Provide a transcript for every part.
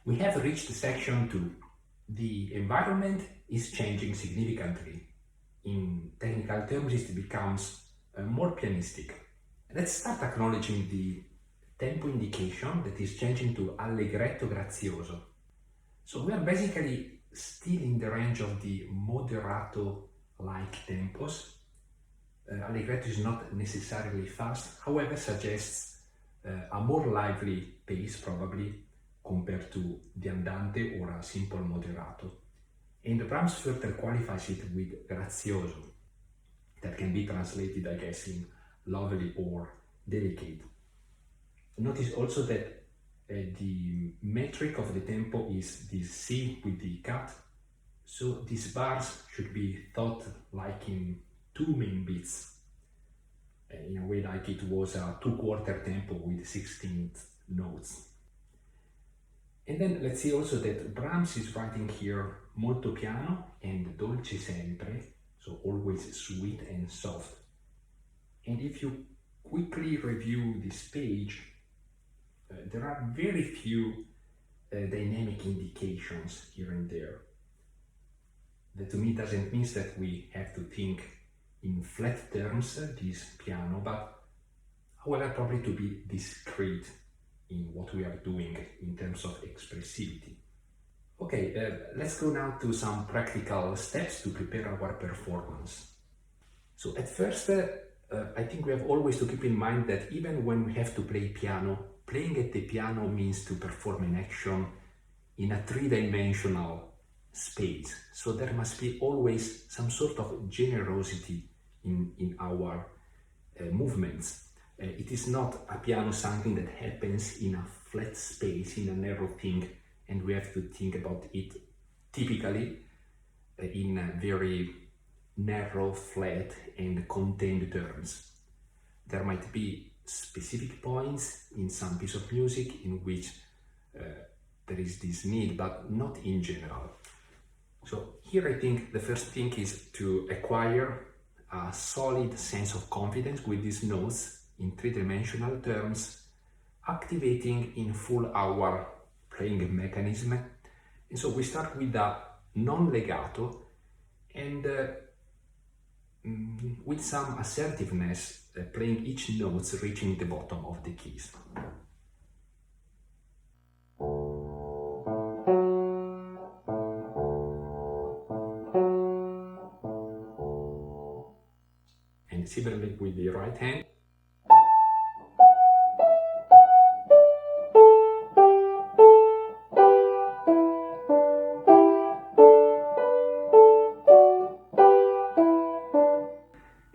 We have reached section 2. The environment is changing significantly. In technical terms, it becomes more pianistic. Let's start acknowledging the tempo indication that is changing to allegretto grazioso. So we are basically still in the range of the moderato-like tempos. Allegretto is not necessarily fast, however suggests a more lively pace probably compared to the andante or a simple moderato. And Brahms further qualifies it with grazioso, that can be translated, I guess, in lovely or delicate. Notice also that the metric of the tempo is this C with the cut, so these bars should be thought like in two main beats, in a way like it was a 2/4 tempo with 16th notes. And then let's see also that Brahms is writing here molto piano and dolce sempre, so always sweet and soft. And if you quickly review this page, there are very few dynamic indications here and there. That to me doesn't mean that we have to think in flat terms, this piano, but however probably to be discreet in what we are doing in terms of expressivity. Okay, let's go now to some practical steps to prepare our performance. So at first, I think we have always to keep in mind that even when we have to play piano, playing at the piano means to perform an action in a three-dimensional space. So there must be always some sort of generosity in our movements. It is not a piano something that happens in a flat space, in a narrow thing, and we have to think about it typically in very narrow, flat and contained terms. There might be specific points in some piece of music in which there is this need, but not in general. So here I think the first thing is to acquire a solid sense of confidence with these notes in three-dimensional terms, activating in full our playing mechanism. And so we start with a non-legato and with some assertiveness, playing each note reaching the bottom of the keys. And similarly with the right hand.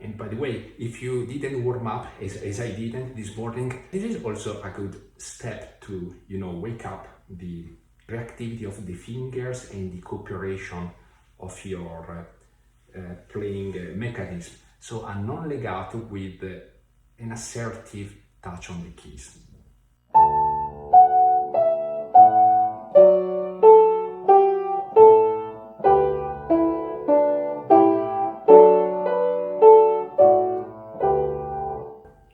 And by the way, if you didn't warm up as I didn't this morning, this is also a good step to, wake up the reactivity of the fingers and the cooperation of your playing mechanism. So a non-legato with an assertive touch on the keys.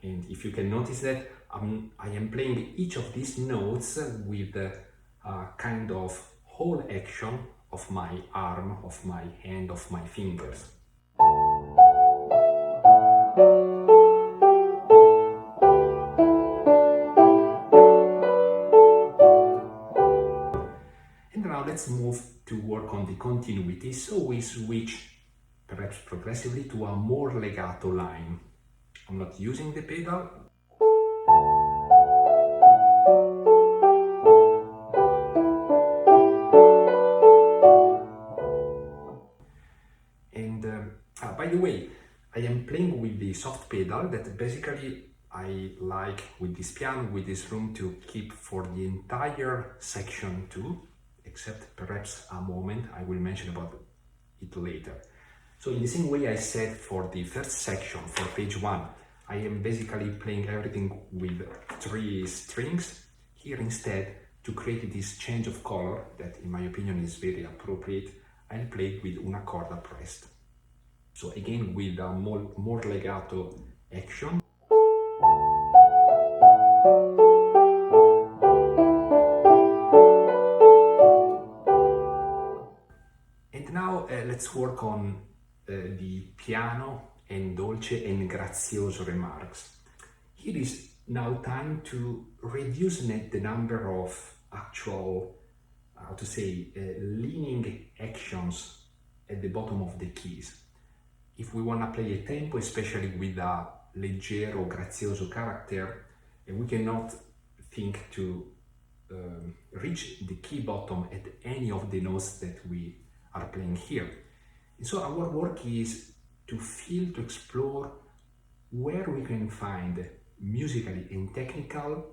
And if you can notice that I am playing each of these notes with a kind of whole action of my arm, of my hand, of my fingers. And now let's move to work on the continuity, so we switch perhaps progressively to a more legato line. I'm not using the pedal. And by the way, I am playing with the soft pedal that basically I like with this piano, with this room to keep for the entire section 2, except perhaps a moment I will mention about it later. So in the same way I said for the first section, for page 1, I am basically playing everything with 3 strings. Here instead, to create this change of color that in my opinion is very appropriate, I'll play with una corda pressed. So again with a more legato action. work on the piano and dolce and grazioso remarks. Here is now time to reduce the number of actual, leaning actions at the bottom of the keys. If we want to play a tempo, especially with a leggero, grazioso character, we cannot think to reach the key bottom at any of the notes that we are playing here. And so our work is to feel, to explore where we can find musically and technical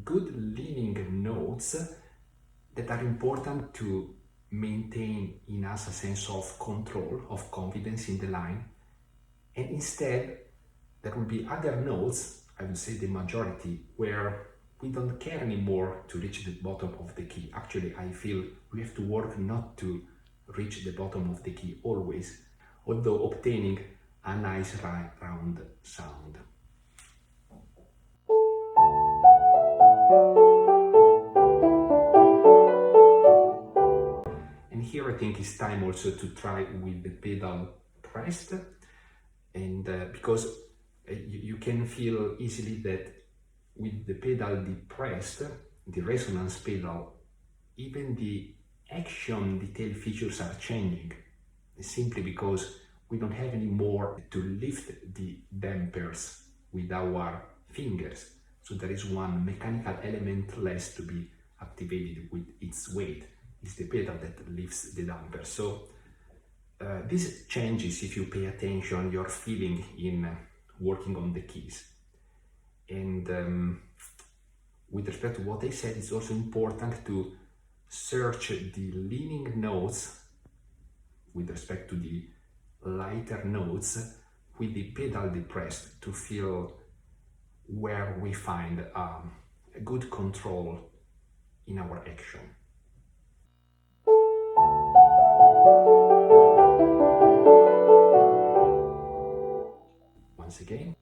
good leaning notes that are important to maintain in us a sense of control, of confidence in the line. And instead, there will be other notes, I would say the majority, where we don't care anymore to reach the bottom of the key. Actually, I feel we have to work not to reach the bottom of the key always, although obtaining a nice round sound. And here I think it's time also to try with the pedal pressed, and because you can feel easily that with the pedal depressed, the resonance pedal, even the action detail features are changing, simply because we don't have any more to lift the dampers with our fingers. So there is one mechanical element less to be activated with its weight. It's the pedal that lifts the damper. So this changes if you pay attention, your feeling in working on the keys. And with respect to what I said, it's also important to search the leaning notes with respect to the lighter notes with the pedal depressed to feel where we find a good control in our action. Once again.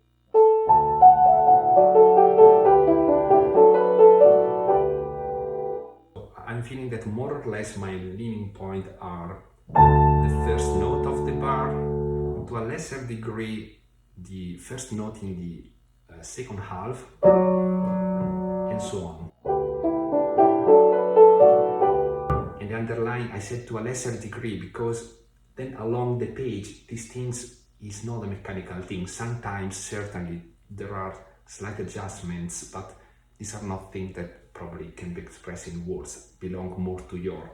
I'm feeling that more or less my leaning point are the first note of the bar, to a lesser degree the first note in the second half, and so on. And the underline I said to a lesser degree because then along the page these things is not a mechanical thing. Sometimes certainly there are slight adjustments, but these are not things that probably can be expressed in words, belong more to your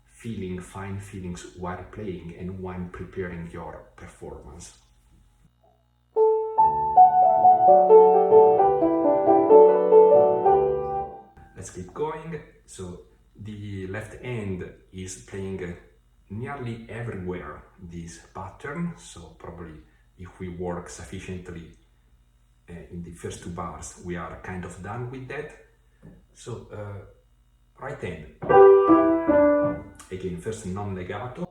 feeling, fine feelings while playing and while preparing your performance. Let's keep going. So the left hand is playing nearly everywhere this pattern, so probably if we work sufficiently in the first two bars we are kind of done with that. So right hand, again first non-legato,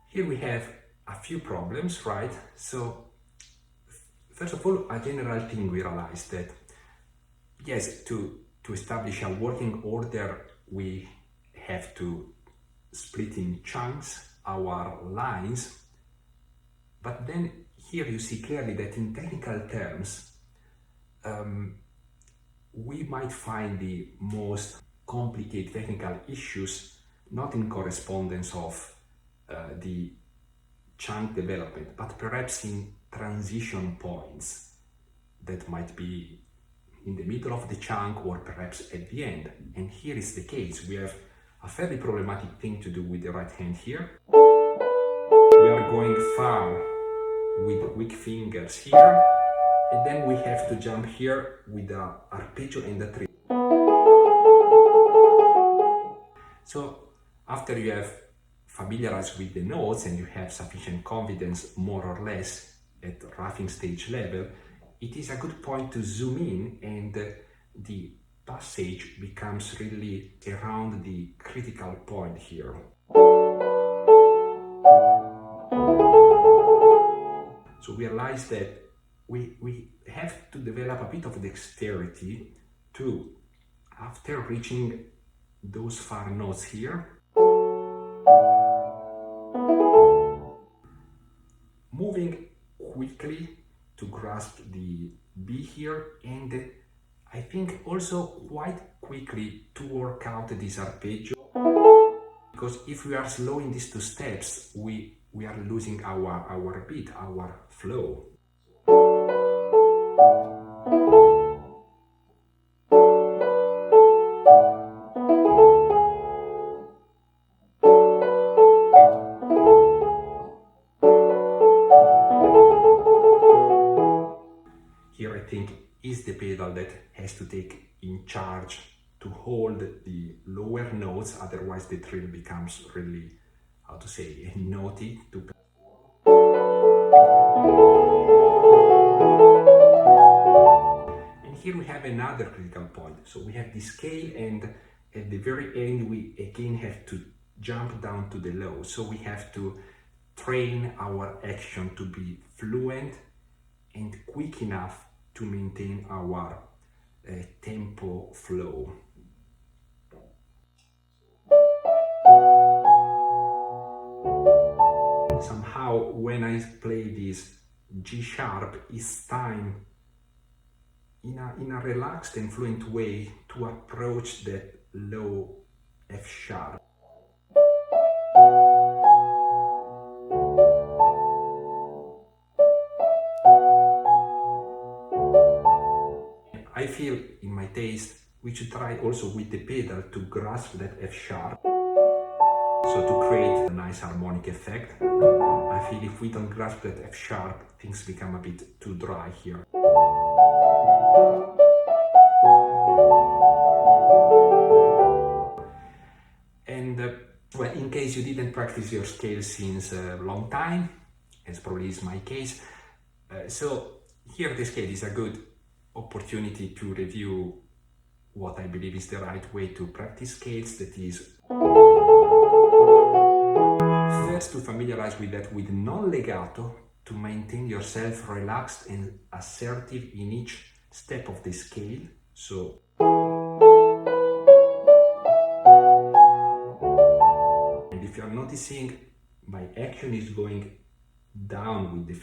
here we have a few problems, right? So first of all, a general thing we realized that yes, to establish a working order we have to split in chunks our lines, but then here you see clearly that in technical terms we might find the most complicated technical issues not in correspondence of the chunk development, but perhaps in transition points that might be in the middle of the chunk or perhaps at the end. And here is the case. We have a fairly problematic thing to do with the right hand here. We are going far with weak fingers here, and then we have to jump here with the arpeggio and the three. So after you have familiarized with the notes and you have sufficient confidence more or less at roughing stage level, it is a good point to zoom in, and the passage becomes really around the critical point here. So we realize that we have to develop a bit of dexterity to, after reaching those far notes here, moving quickly to grasp the B here, and I think also quite quickly to work out this arpeggio, because if we are slow in these two steps, we are losing our beat, our flow. Here I think is the pedal that has to take in charge to hold the lower notes, otherwise the trill becomes really, how to say, naughty to perform. And here we have another critical point. So we have the scale, and at the very end we again have to jump down to the low. So we have to train our action to be fluent and quick enough to maintain our tempo flow. Somehow when I play this G sharp, it's time in a relaxed and fluent way to approach that low F sharp. I feel, in my taste, we should try also with the pedal to grasp that F sharp, so to create a nice harmonic effect. I feel if we don't grasp that F sharp, things become a bit too dry here. And well, in case you didn't practice your scale since a long time, as probably is my case, so here the scale is a good opportunity to review what I believe is the right way to practice scales. That is, first to familiarize with that with non-legato, to maintain yourself relaxed and assertive in each step of the scale. So and if you are noticing, my action is going down with the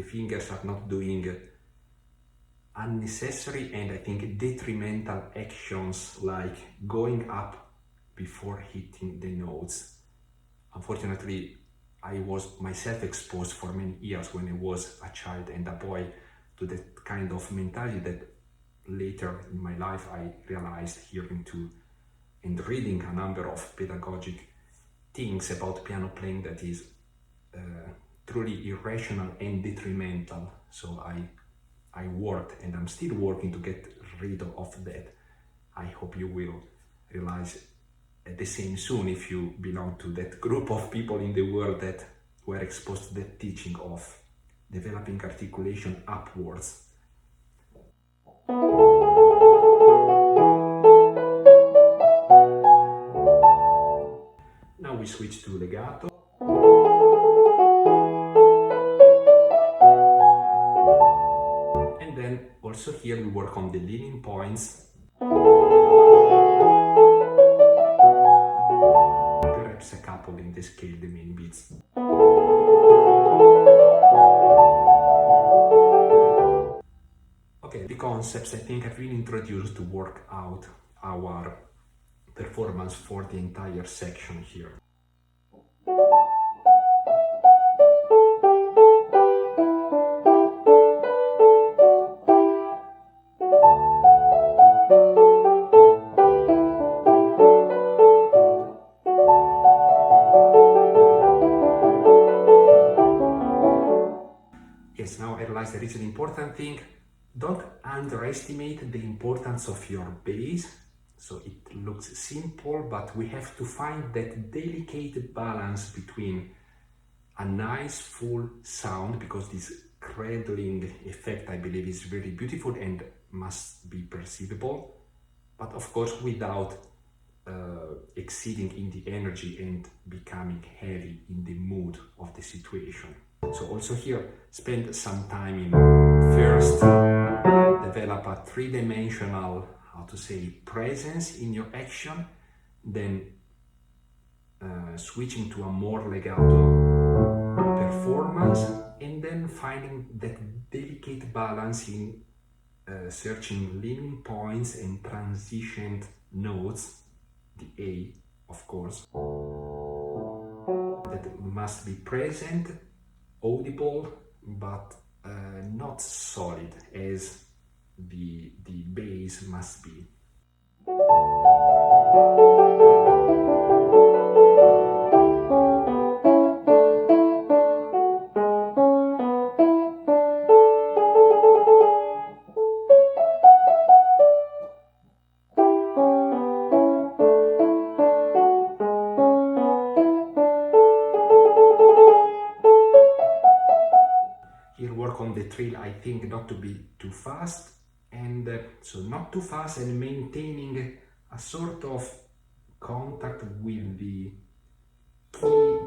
fingers are not doing unnecessary and I think detrimental actions like going up before hitting the notes. Unfortunately, I was myself exposed for many years when I was a child and a boy to that kind of mentality that later in my life I realized, hearing to and reading a number of pedagogic things about piano playing, that is truly irrational and detrimental. So I worked and I'm still working to get rid of that. I hope you will realize the same soon if you belong to that group of people in the world that were exposed to the teaching of developing articulation upwards. Now we switch to legato. And then also here we work on the leading points. Perhaps a couple in the scale, the main beats. Okay, the concepts I think have been introduced to work out our performance for the entire section here. Yes, now I realize there is an important thing. Don't underestimate the importance of your bass. So it looks simple, but we have to find that delicate balance between a nice full sound, because this cradling effect I believe is very beautiful and must be perceivable, but of course without exceeding in the energy and becoming heavy in the mood of the situation. So also here, spend some time in first develop a three-dimensional, how to say, presence in your action, then switching to a more legato performance, and then finding that delicate balance in searching leaning points and transitioned notes, the A, of course, that must be present, audible, but not solid as the bass must be. Here work on the trill, I think, not to be too fast, and so not too fast, and maintaining a sort of contact with the key,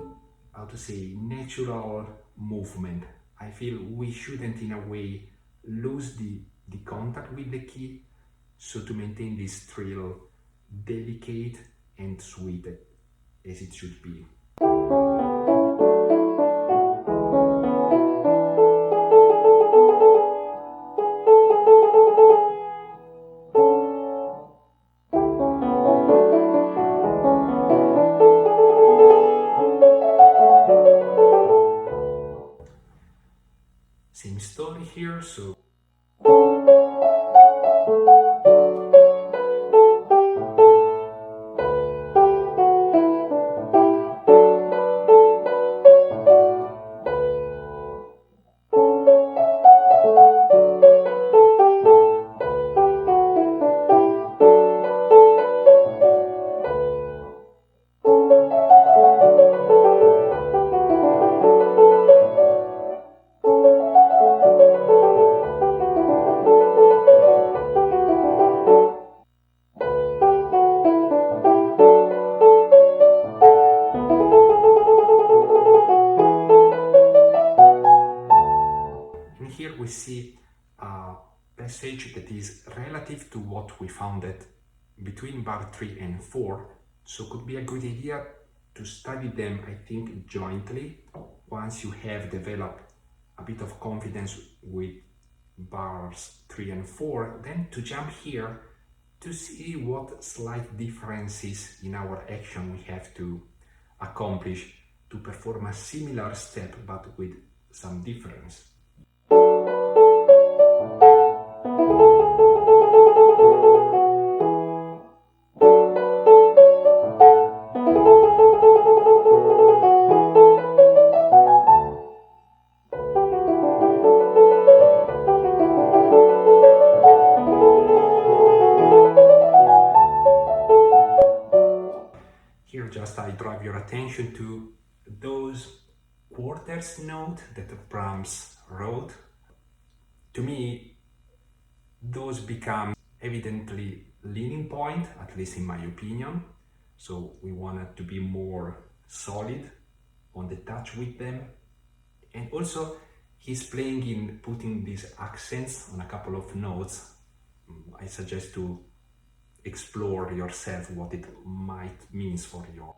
how to say, natural movement. I feel we shouldn't in a way lose the contact with the key, so to maintain this trill delicate and sweet as it should be. Same story here, so here we see a passage that is relative to what we found at between bar 3 and 4, so could be a good idea to study them, I think, jointly once you have developed a bit of confidence with bars 3 and 4, then to jump here to see what slight differences in our action we have to accomplish to perform a similar step but with some difference. Here just I drive your attention to those quarters note that Brahms wrote. To me, those become evidently leaning point, at least in my opinion. So we wanted to be more solid on the touch with them. And also he's playing in putting these accents on a couple of notes. I suggest to explore yourself what it might mean for you.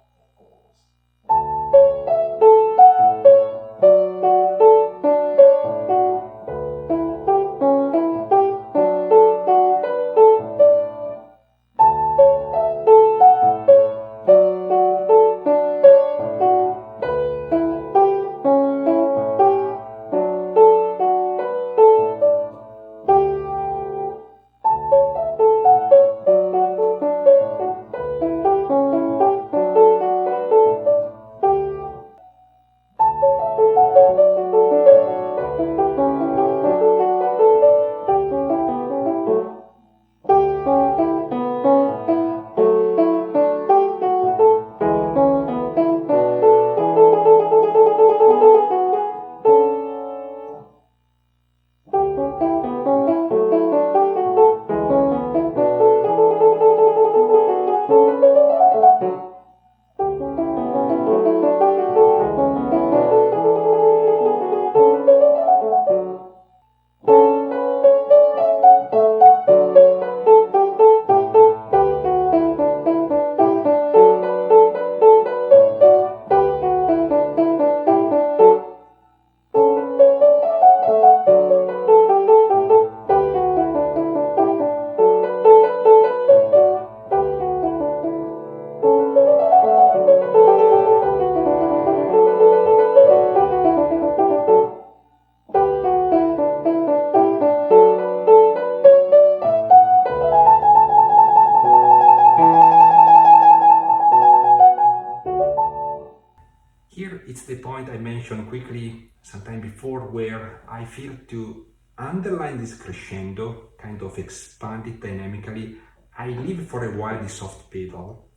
it's the point I mentioned quickly sometime before, where I feel to underline this crescendo, kind of expand it dynamically. I leave for a while the soft pedal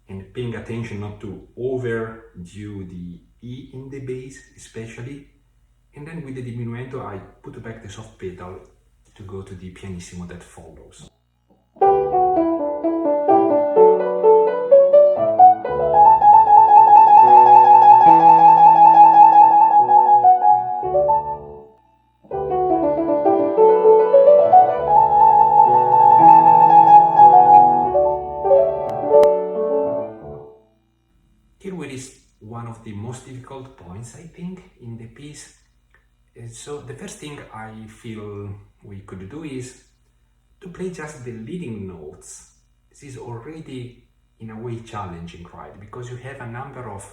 and paying attention not to overdo the E in the bass especially, and then with the diminuendo I put back the soft pedal to go to the pianissimo that follows. Here where is one of the most difficult points, I think, in the piece. So the first thing I feel we could do is to play just the leading notes. This is already in a way challenging, right? Because you have a number of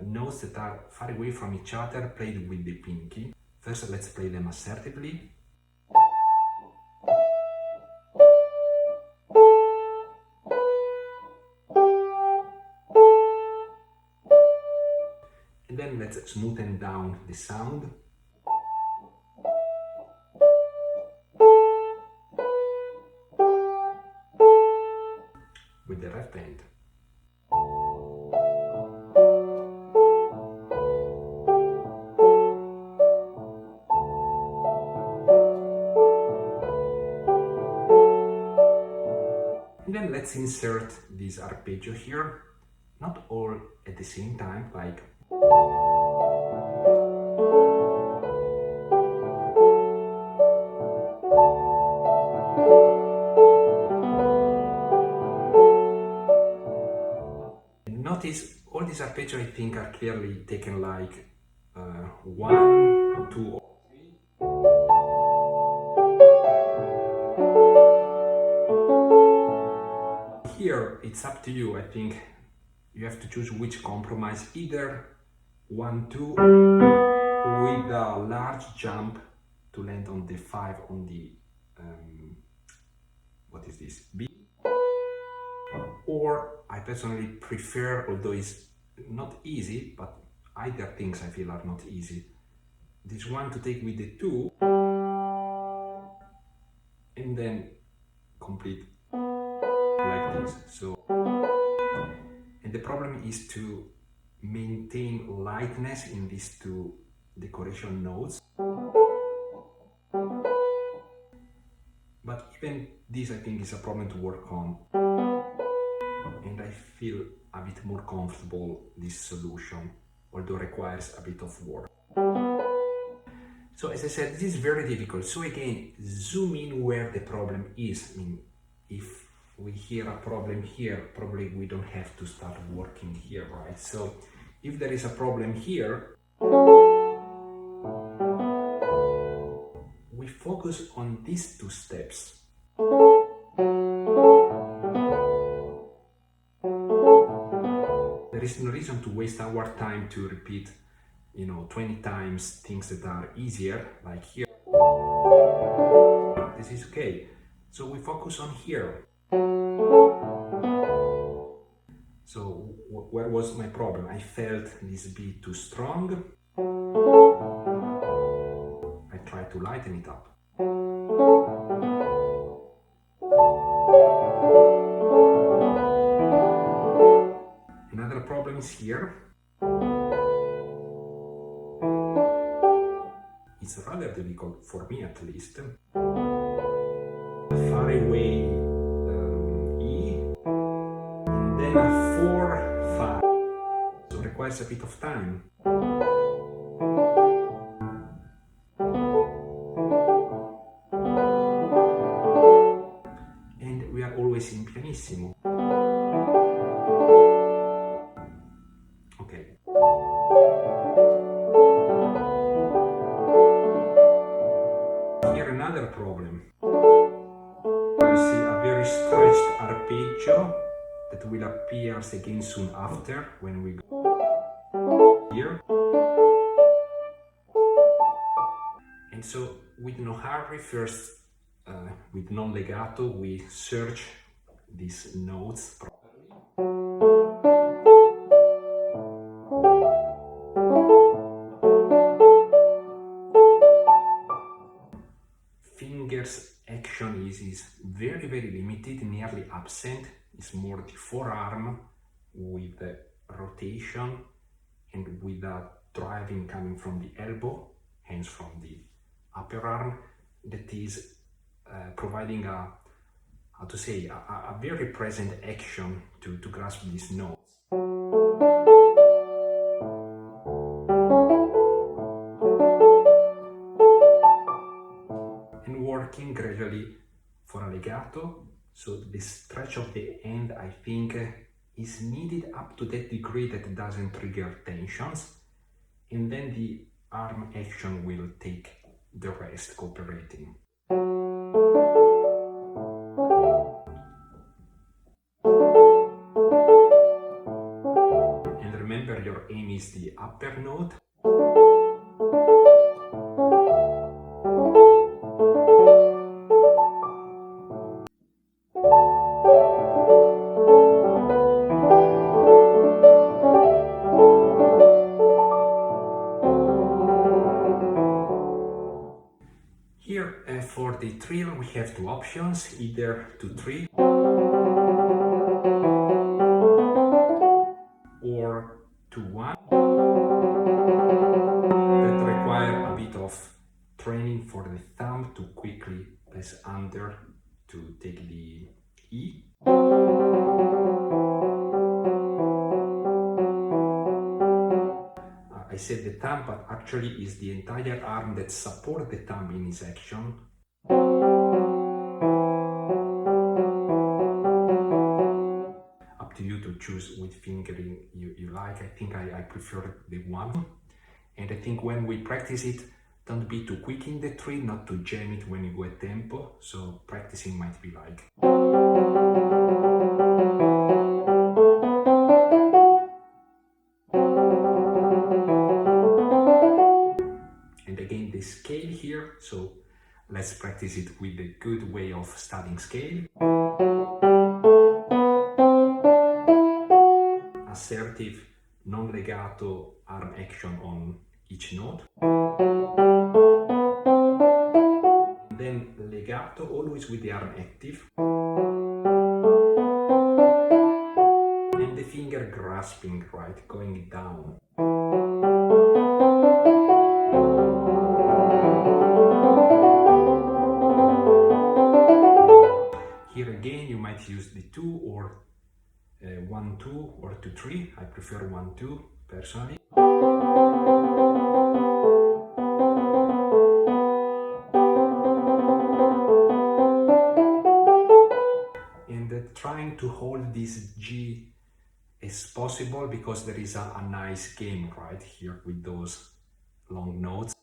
notes that are far away from each other played with the pinky. First, let's play them assertively. And then let's smoothen down the sound. With the left hand. And then let's insert this arpeggio here, not all at the same time, like notice all these arpeggios I think are clearly taken like 1, 2 or 3. Here it's up to you. I think you have to choose which compromise, either 1, 2 with a large jump to land on the 5 on the what is this, B, or I personally prefer, although it's not easy, but either things I feel are not easy, this one to take with the 2 and then complete like this. So, and the problem is to maintain lightness in these two decoration notes. But even this I think is a problem to work on, and I feel a bit more comfortable this solution, although requires a bit of work. So as I said, this is very difficult. So again, zoom in where the problem is. I mean, if we hear a problem here, probably we don't have to start working here, right? So if there is a problem here, we focus on these two steps. There is no reason to waste our time to repeat, 20 times things that are easier, like here. This is okay. So we focus on here. So where was my problem? I felt this beat too strong. I tried to lighten it up. Another problem is here. It's rather difficult, for me at least. Far away E, and then a 4, 5. So it requires a bit of time. And we are always in pianissimo. Okay. Here another problem. You see a very stretched arpeggio that will appear again soon after when we go here. And so with no hurry, first with non-legato, we search these notes properly. action is very, very limited, nearly absent. It's more the forearm with the rotation and with the driving coming from the elbow, hence from the upper arm, that is providing a very present action to grasp these notes. And working gradually for a legato, so the stretch of the hand, I think, is needed up to that degree that it doesn't trigger tensions, and then the arm action will take the rest, cooperating. And remember, your aim is the upper note. Here for the trill we have two options, either to trill or to one, that require a bit of training for the thumb to quickly press under to take the E. I said the thumb, but actually is the entire arm that supports the thumb in its action. Up to you to choose which fingering you like. I think I prefer the one. And I think when we practice it, don't be too quick in the trill, not to jam it when you go at tempo. So practicing might be like. And again, the scale here, so let's practice it with a good way of studying scale. Assertive, non-legato arm action on each note. And then legato, always with the arm active. And the finger grasping, right, going down. Here again, you might use the 2 or 1-2 or 2-3. I prefer 1-2 personally. And trying to hold this G as possible, because there is a nice game right here with those long notes.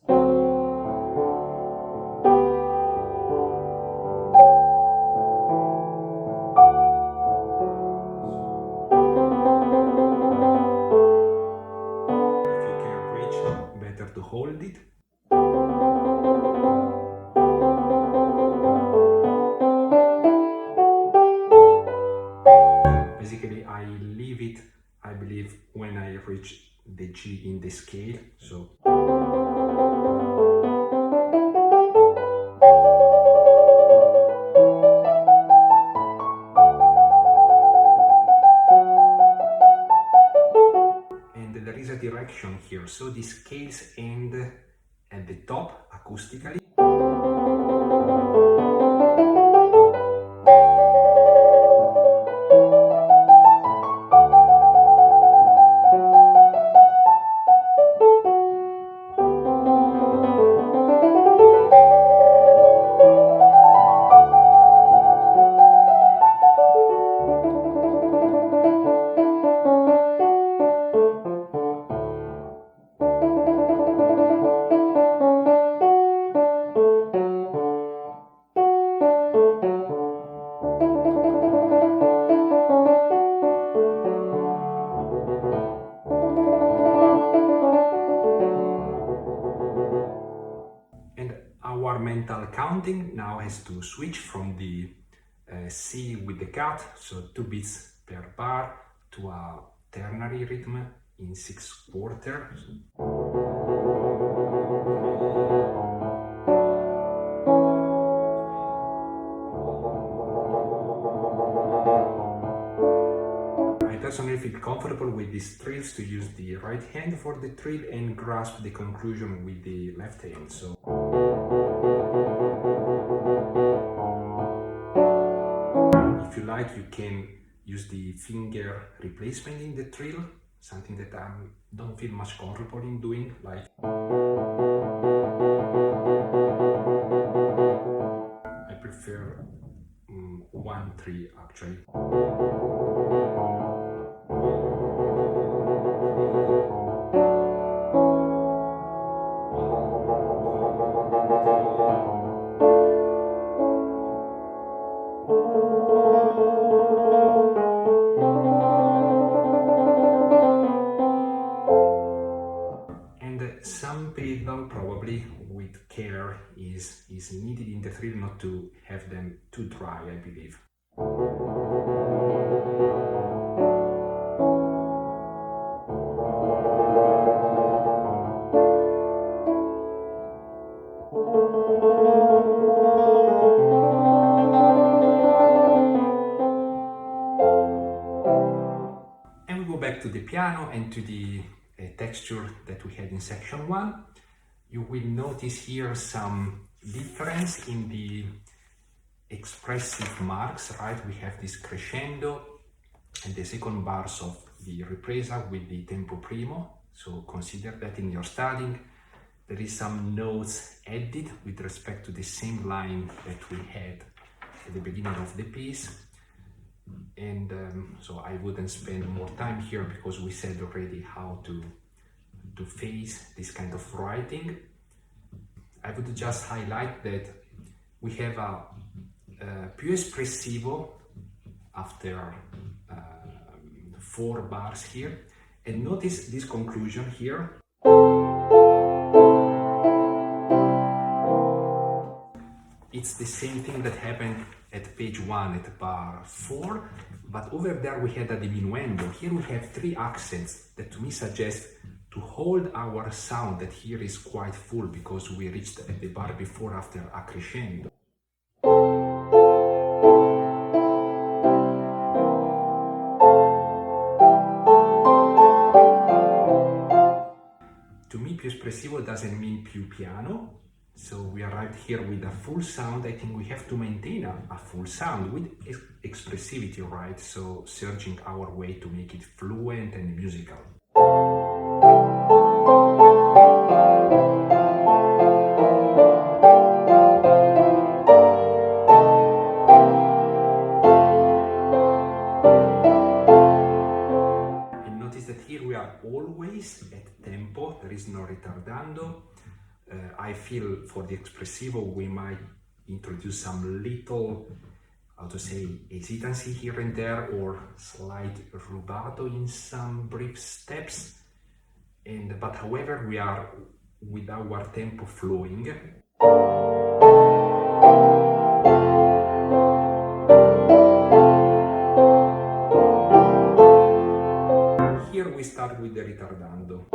Better to hold it. Basically, I leave it, I believe, when I reach the G in the scale. So and there is a direction here, so the scales end at the top acoustically. Our mental counting now has to switch from the C with the cut, so 2 beats per bar, to a ternary rhythm in 6/4. personally feel comfortable with these trills to use the right hand for the trill and grasp the conclusion with the left hand. So if you like, you can use the finger replacement in the trill, something that I don't feel much comfortable in doing, like I prefer 1-3 actually. Some pedal probably with care is needed in the trill, not to have them too dry, I believe. And we go back to the piano and to the texture that we had in section 1. You will notice here some difference in the expressive marks, right? We have this crescendo and the second bars of the ripresa with the tempo primo. So consider that in your studying. There is some notes added with respect to the same line that we had at the beginning of the piece. And so I wouldn't spend more time here because we said already how to face this kind of writing. I would just highlight that we have a più espressivo after 4 bars here, and notice this conclusion here. It's the same thing that happened at page 1 at bar 4, but over there we had a diminuendo. Here we have 3 accents that to me suggest to hold our sound that here is quite full because we reached at the bar before after a crescendo. To me, più espressivo doesn't mean più piano. So we arrived here with a full sound. I think we have to maintain a full sound with expressivity, right? So searching our way to make it fluent and musical. And notice that here we are always at tempo. There is no ritardando. I feel for the expressivo we might introduce some little, how to say, hesitancy here and there, or slight rubato in some brief steps. But however, we are with our tempo flowing. Here we start with the ritardando.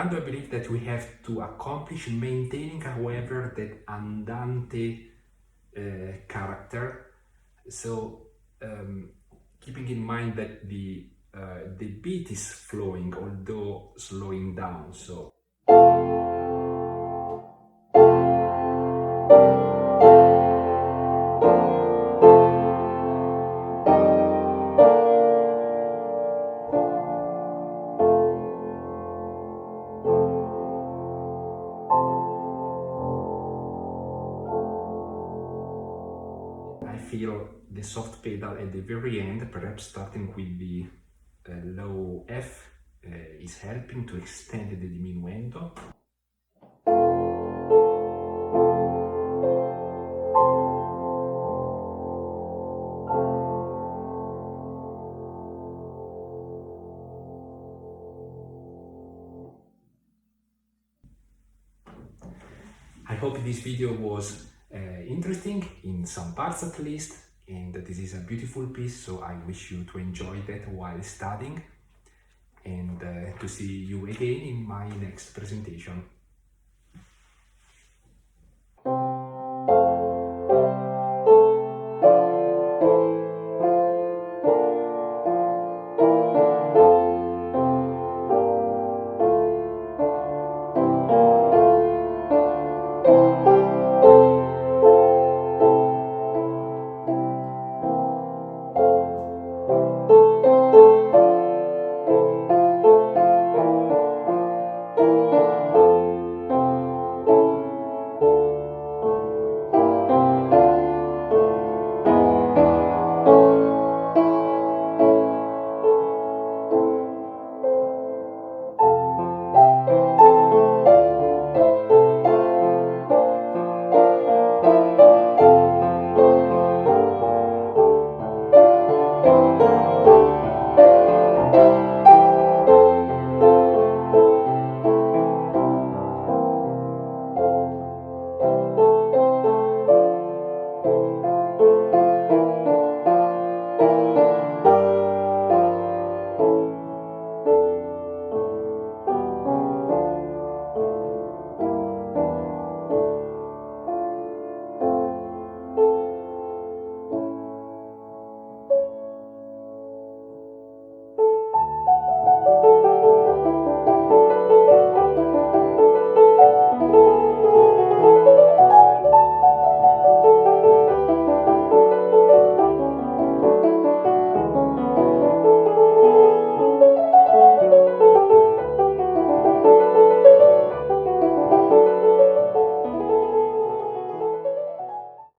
I believe that we have to accomplish maintaining, however, that andante character. So keeping in mind that the beat is flowing, although slowing down. So feel the soft pedal at the very end, perhaps starting with the low F, is helping to extend the diminuendo. I hope this video was interesting in some parts at least. and this is a beautiful piece, so I wish you to enjoy that while studying, and to see you again in my next presentation.